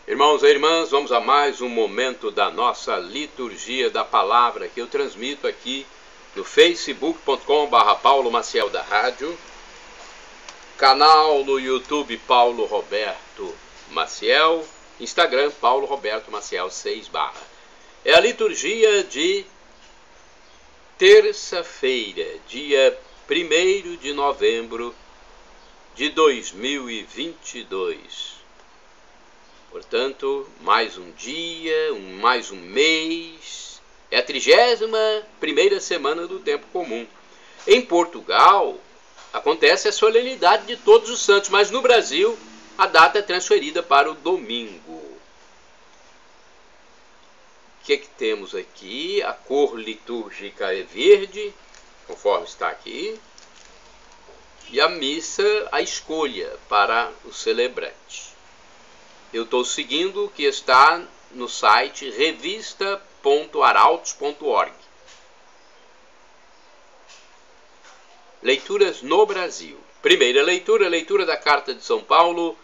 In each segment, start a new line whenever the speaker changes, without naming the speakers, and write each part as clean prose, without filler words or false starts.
Irmãos e irmãs, vamos a mais um momento da nossa liturgia da palavra que eu transmito aqui no facebook.com/Paulo Maciel da Rádio, canal no YouTube Paulo Roberto Maciel, Instagram Paulo Roberto Maciel 6 barra. É a liturgia de terça-feira, dia 1º de novembro de 2022. Portanto, mais um dia, mais um mês, é a 31ª semana do tempo comum. Em Portugal, acontece a solenidade de Todos os Santos, mas no Brasil, a data é transferida para o domingo. O que temos aqui? A cor litúrgica é verde, conforme está aqui, e a missa, a escolha para o celebrante. Eu estou seguindo o que está no site revista.arautos.org. Leituras no Brasil. Primeira leitura, leitura da Carta de São Paulo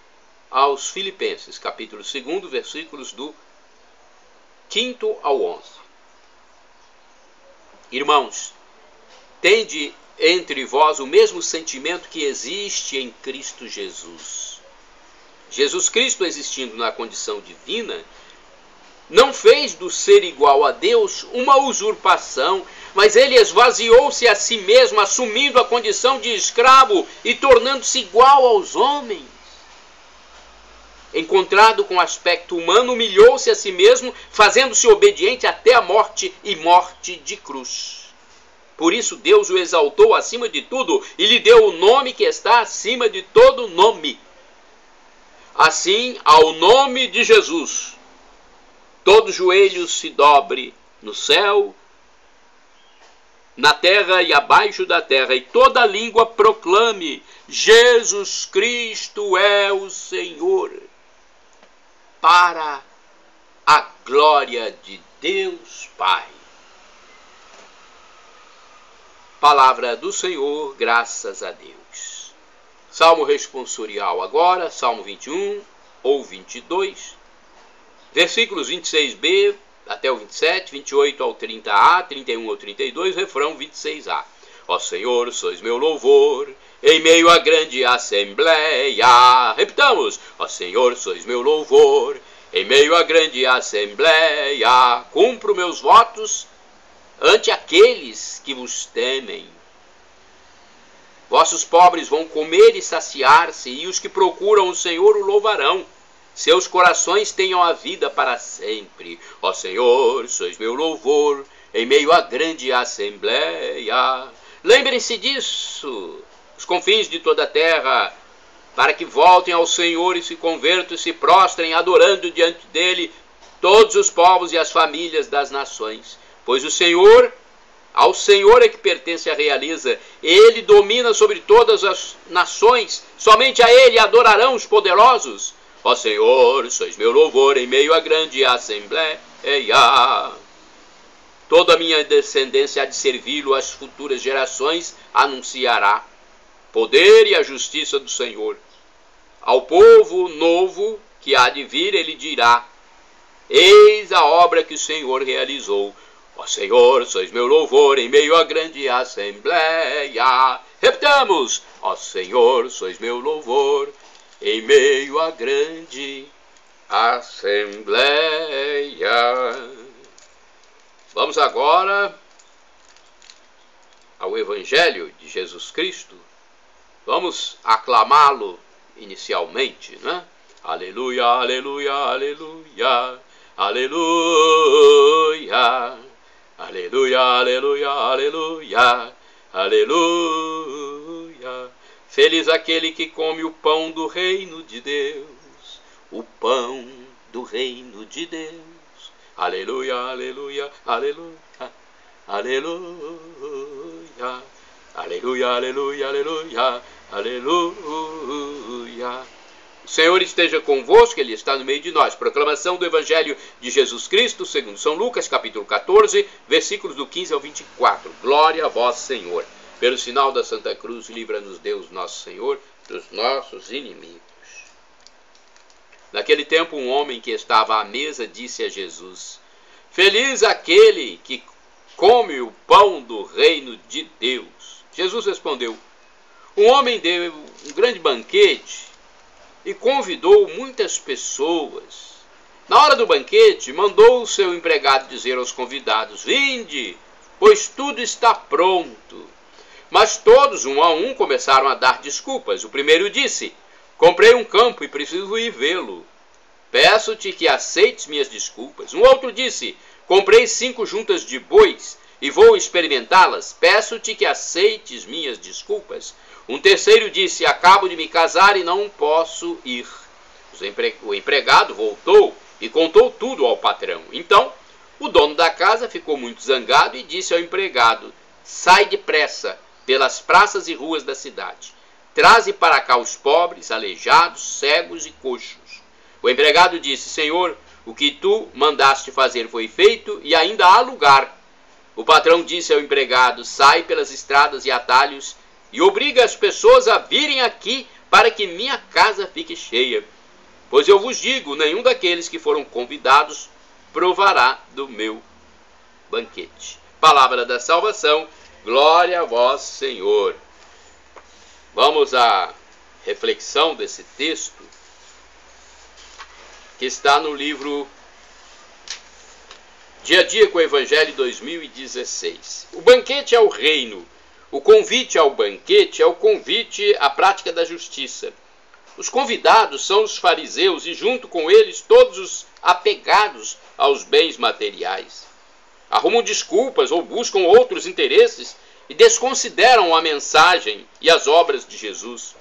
aos Filipenses, capítulo 2, versículos do 5 ao 11. Irmãos, tende entre vós o mesmo sentimento que existe em Cristo Jesus. Jesus Cristo, existindo na condição divina, não fez do ser igual a Deus uma usurpação, mas ele esvaziou-se a si mesmo, assumindo a condição de escravo e tornando-se igual aos homens. Encontrado com aspecto humano, humilhou-se a si mesmo, fazendo-se obediente até a morte e morte de cruz. Por isso Deus o exaltou acima de tudo e lhe deu o nome que está acima de todo nome. Assim, ao nome de Jesus, todo joelho se dobre no céu, na terra e abaixo da terra, e toda língua proclame: Jesus Cristo é o Senhor, para a glória de Deus Pai. Palavra do Senhor, graças a Deus. Salmo responsorial agora, Salmo 21 ou 22, versículos 26b até o 27, 28 ao 30a, 31 ao 32, refrão 26a. Ó Senhor, sois meu louvor, em meio à grande assembleia. Repitamos: ó Senhor, sois meu louvor, em meio à grande assembleia. Cumpro meus votos ante aqueles que vos temem. Vossos pobres vão comer e saciar-se, e os que procuram o Senhor o louvarão. Seus corações tenham a vida para sempre. Ó Senhor, sois meu louvor, em meio à grande assembleia. Lembrem-se disso, os confins de toda a terra, para que voltem ao Senhor e se convertam e se prostrem, adorando diante dele todos os povos e as famílias das nações. Pois ao Senhor é que pertence a realeza. Ele domina sobre todas as nações. Somente a ele adorarão os poderosos. Ó Senhor, sois meu louvor em meio à grande assembleia. Toda a minha descendência há de servi-lo, às futuras gerações anunciará poder e a justiça do Senhor. Ao povo novo que há de vir, ele dirá: eis a obra que o Senhor realizou. Ó Senhor, sois meu louvor em meio à grande assembleia. Repitamos: ó Senhor, sois meu louvor em meio à grande assembleia. Vamos agora ao Evangelho de Jesus Cristo. Vamos aclamá-lo inicialmente, né? Aleluia, aleluia, aleluia, aleluia. Aleluia, aleluia, aleluia, aleluia. Feliz aquele que come o pão do reino de Deus, o pão do reino de Deus. Aleluia, aleluia, aleluia, aleluia. Aleluia, aleluia, aleluia, aleluia. O Senhor esteja convosco, Ele está no meio de nós. Proclamação do Evangelho de Jesus Cristo, segundo São Lucas, capítulo 14, versículos do 15 ao 24. Glória a vós, Senhor. Pelo sinal da Santa Cruz, livra-nos Deus, nosso Senhor, dos nossos inimigos. Naquele tempo, um homem que estava à mesa disse a Jesus: Feliz aquele que come o pão do reino de Deus. Jesus respondeu: Um homem deu um grande banquete e convidou muitas pessoas. Na hora do banquete, mandou o seu empregado dizer aos convidados: Vinde, pois tudo está pronto. Mas todos, um a um, começaram a dar desculpas. O primeiro disse: Comprei um campo e preciso ir vê-lo. Peço-te que aceites minhas desculpas. Um outro disse: Comprei 5 juntas de bois e vou experimentá-las. Peço-te que aceites minhas desculpas. Um terceiro disse: Acabo de me casar e não posso ir. O empregado voltou e contou tudo ao patrão. Então, o dono da casa ficou muito zangado e disse ao empregado: Sai depressa pelas praças e ruas da cidade. Traze para cá os pobres, aleijados, cegos e coxos. O empregado disse: Senhor, o que tu mandaste fazer foi feito e ainda há lugar. O patrão disse ao empregado: Sai pelas estradas e atalhos e obriga as pessoas a virem aqui para que minha casa fique cheia. Pois eu vos digo, nenhum daqueles que foram convidados provará do meu banquete. Palavra da salvação, glória a vós, Senhor. Vamos à reflexão desse texto, que está no livro Dia a Dia com o Evangelho 2016. O banquete é o reino. O convite ao banquete é o convite à prática da justiça. Os convidados são os fariseus e junto com eles todos os apegados aos bens materiais. Arrumam desculpas ou buscam outros interesses e desconsideram a mensagem e as obras de Jesus.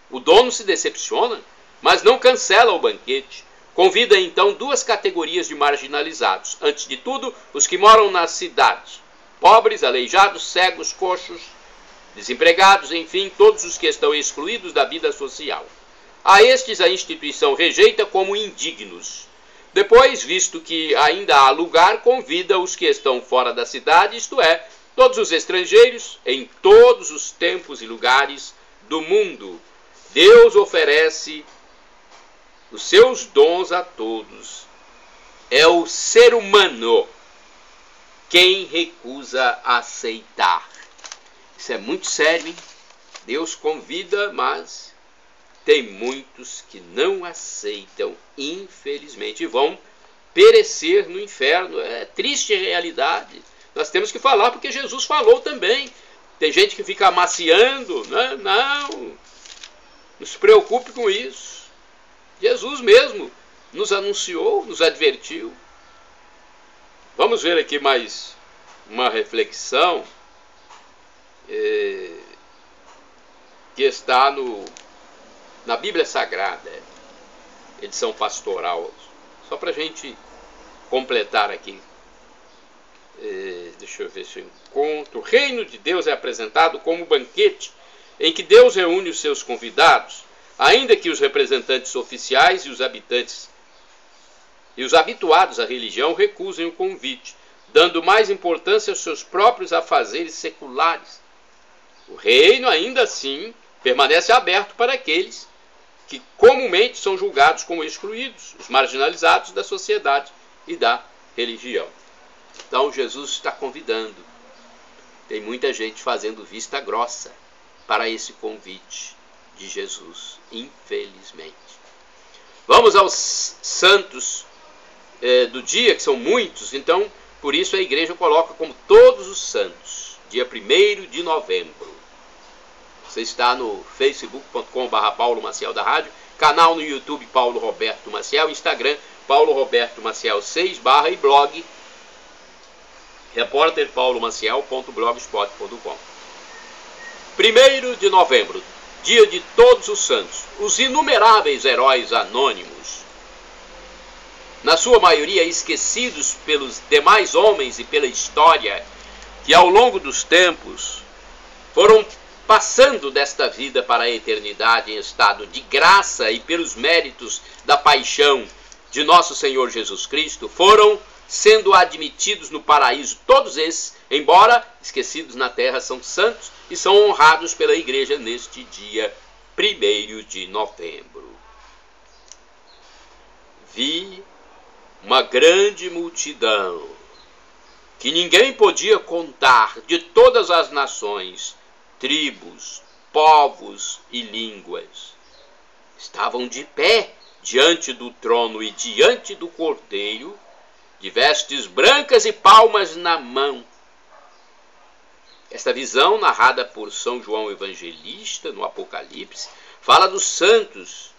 O dono se decepciona, mas não cancela o banquete. Convida então 2 categorias de marginalizados. Antes de tudo, os que moram na cidade. Pobres, aleijados, cegos, coxos, desempregados, enfim, todos os que estão excluídos da vida social. A estes a instituição rejeita como indignos. Depois, visto que ainda há lugar, convida os que estão fora da cidade, isto é, todos os estrangeiros, em todos os tempos e lugares do mundo. Deus oferece os seus dons a todos. É o ser humano quem recusa aceitar. Isso é muito sério, hein? Deus convida, mas tem muitos que não aceitam, infelizmente, e vão perecer no inferno. É triste realidade. Nós temos que falar porque Jesus falou também. Tem gente que fica amaciando, né? Não se preocupe com isso. Jesus mesmo nos anunciou, nos advertiu. Vamos ver aqui mais uma reflexão que está na Bíblia Sagrada, edição pastoral. Só para a gente completar aqui. Deixa eu ver se eu encontro. O reino de Deus é apresentado como banquete em que Deus reúne os seus convidados, ainda que os representantes oficiais e os habitantes e os habituados à religião recusem o convite, dando mais importância aos seus próprios afazeres seculares. O reino, ainda assim, permanece aberto para aqueles que comumente são julgados como excluídos, os marginalizados da sociedade e da religião. Então Jesus está convidando. Tem muita gente fazendo vista grossa para esse convite de Jesus, infelizmente. Vamos aos santos do dia, que são muitos, então por isso a igreja coloca como todos os santos, dia 1º de novembro. Você está no facebook.com/Paulo Maciel da Rádio, canal no YouTube Paulo Roberto Maciel, Instagram Paulo Roberto Maciel 6/ e blog repórterpaulomaciel.blogspot.com. 1º de novembro, dia de todos os santos, os inumeráveis heróis anônimos, na sua maioria esquecidos pelos demais homens e pela história, que ao longo dos tempos foram passando desta vida para a eternidade em estado de graça e pelos méritos da paixão de nosso Senhor Jesus Cristo, foram sendo admitidos no paraíso. Todos esses, embora esquecidos na terra, são santos e são honrados pela igreja neste dia 1º de novembro. vi uma grande multidão, que ninguém podia contar, de todas as nações, tribos, povos e línguas. Estavam de pé diante do trono e diante do Cordeiro, de vestes brancas e palmas na mão. Esta visão, narrada por São João Evangelista no Apocalipse, fala dos santos,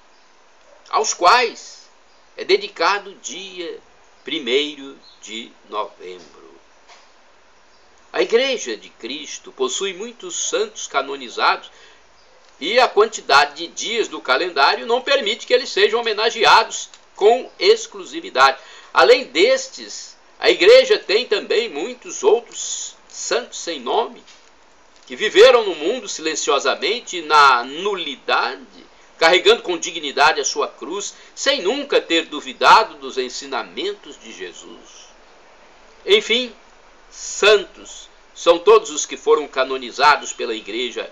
aos quais é dedicado o dia 1º de novembro. A Igreja de Cristo possui muitos santos canonizados e a quantidade de dias do calendário não permite que eles sejam homenageados com exclusividade. Além destes, a Igreja tem também muitos outros santos sem nome, que viveram no mundo silenciosamente na nulidade, carregando com dignidade a sua cruz, sem nunca ter duvidado dos ensinamentos de Jesus. Enfim, santos são todos os que foram canonizados pela Igreja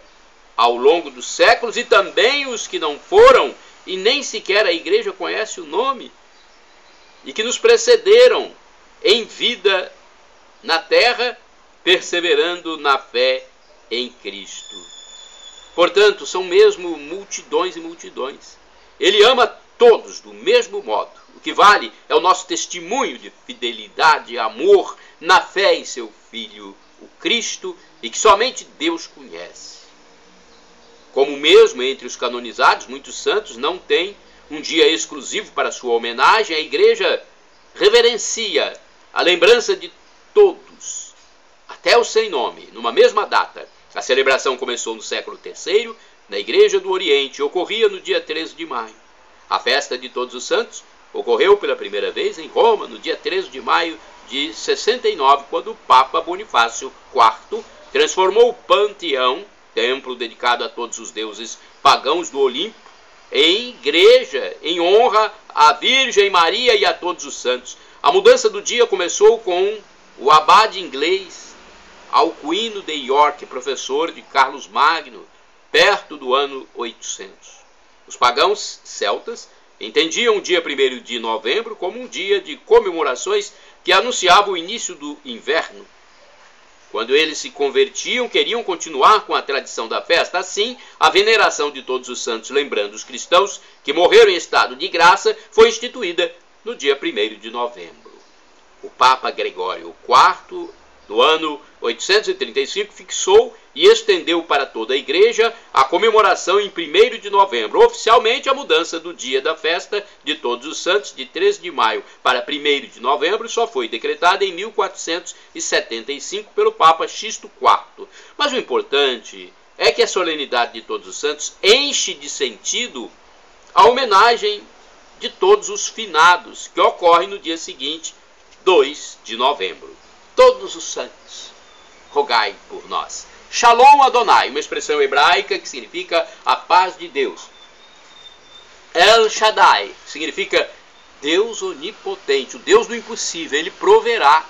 ao longo dos séculos, e também os que não foram e nem sequer a Igreja conhece o nome, e que nos precederam em vida na terra, perseverando na fé em Cristo. Portanto, são mesmo multidões e multidões. Ele ama todos do mesmo modo. O que vale é o nosso testemunho de fidelidade e amor na fé em seu Filho, o Cristo, e que somente Deus conhece. Como mesmo entre os canonizados, muitos santos não têm um dia exclusivo para sua homenagem, a Igreja reverencia a lembrança de todos, até os sem nome, numa mesma data. A celebração começou no século III, na Igreja do Oriente, e ocorria no dia 13 de maio. A festa de Todos os Santos ocorreu pela primeira vez em Roma, no dia 13 de maio de 69, quando o Papa Bonifácio IV transformou o Panteão, templo dedicado a todos os deuses pagãos do Olimpo, em igreja, em honra à Virgem Maria e a todos os santos. A mudança do dia começou com o abade inglês Alcuino de York, professor de Carlos Magno, perto do ano 800. Os pagãos celtas entendiam o dia 1º de novembro como um dia de comemorações que anunciava o início do inverno. Quando eles se convertiam, queriam continuar com a tradição da festa. Assim, a veneração de todos os santos, lembrando os cristãos que morreram em estado de graça, foi instituída no dia 1º de novembro. O Papa Gregório IV, do ano 835, fixou e estendeu para toda a Igreja a comemoração em 1º de novembro. Oficialmente, a mudança do dia da festa de Todos os Santos, de 13 de maio para 1º de novembro, só foi decretada em 1475 pelo Papa Sisto IV. Mas o importante é que a solenidade de Todos os Santos enche de sentido a homenagem de todos os finados, que ocorre no dia seguinte, 2 de novembro. Todos os santos, rogai por nós. Shalom Adonai, uma expressão hebraica que significa a paz de Deus. El Shaddai significa Deus onipotente, o Deus do impossível. Ele proverá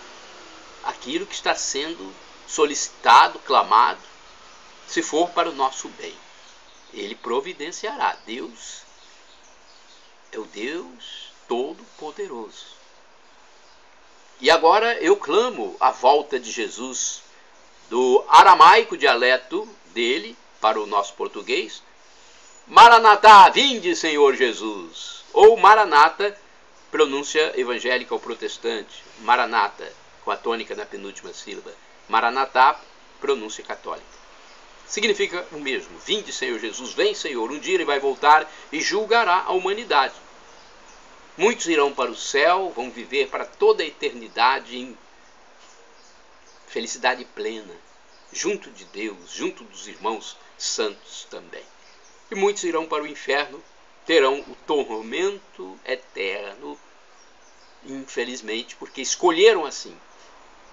aquilo que está sendo solicitado, clamado, se for para o nosso bem. Ele providenciará. Deus é o Deus Todo-Poderoso. E agora eu clamo a volta de Jesus, do aramaico dialeto dele para o nosso português, Maranatá, vinde Senhor Jesus, ou Maranata, pronúncia evangélica ou protestante, Maranata, com a tônica na penúltima sílaba, Maranatá, pronúncia católica. Significa o mesmo, vinde Senhor Jesus, vem Senhor, um dia ele vai voltar e julgará a humanidade. Muitos irão para o céu, vão viver para toda a eternidade em felicidade plena, junto de Deus, junto dos irmãos santos também. E muitos irão para o inferno, terão o tormento eterno, infelizmente, porque escolheram assim.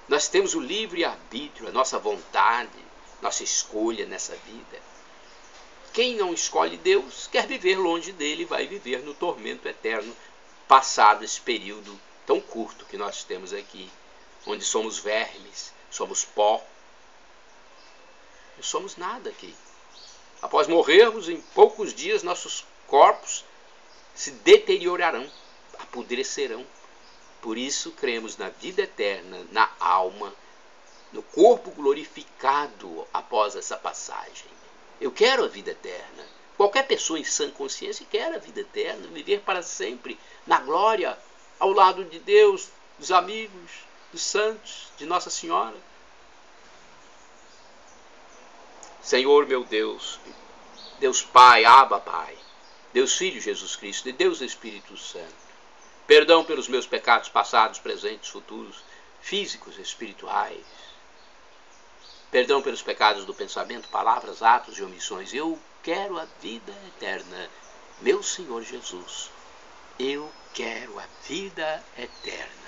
Nós temos o livre-arbítrio, a nossa vontade, nossa escolha nessa vida. Quem não escolhe Deus, quer viver longe dele, vai viver no tormento eterno, passado esse período tão curto que nós temos aqui, onde somos vermes, somos pó, não somos nada aqui. Após morrermos, em poucos dias nossos corpos se deteriorarão, apodrecerão. Por isso cremos na vida eterna, na alma, no corpo glorificado após essa passagem. Eu quero a vida eterna. Qualquer pessoa em sã consciência quer a vida eterna, viver para sempre na glória, ao lado de Deus, dos amigos, dos santos, de Nossa Senhora. Senhor meu Deus, Deus Pai, Abba Pai, Deus Filho Jesus Cristo e Deus Espírito Santo, perdão pelos meus pecados passados, presentes, futuros, físicos, espirituais, perdão pelos pecados do pensamento, palavras, atos e omissões. Eu quero a vida eterna, meu Senhor Jesus, eu quero a vida eterna.